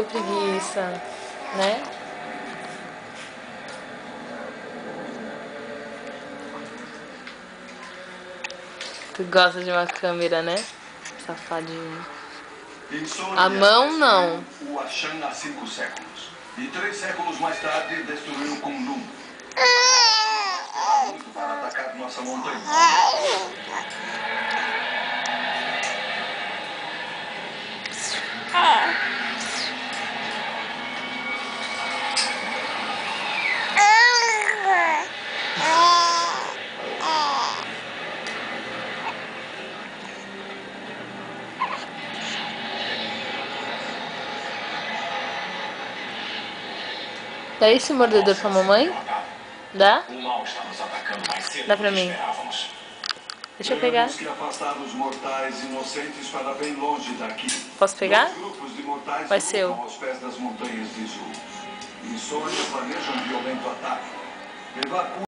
preguiça, né? Tu gosta de uma câmera, né? Safadinho. A mão não. O Ashan há 5 séculos. E 3 séculos mais tarde destruiu Kunlun. Muito para atacar nossa montanha. Dá esse mordedor pra mamãe? Dá? O mal está nos atacando mais cedo Dá do pra que mim. esperávamos. Deixa eu pegar. Temos que afastar os mortais inocentes para bem longe daqui. Posso pegar? 2 grupos de mortais Vai ser eu. lutam aos pés das montanhas de Zul. Insônia planeja um violento ataque. Evacuem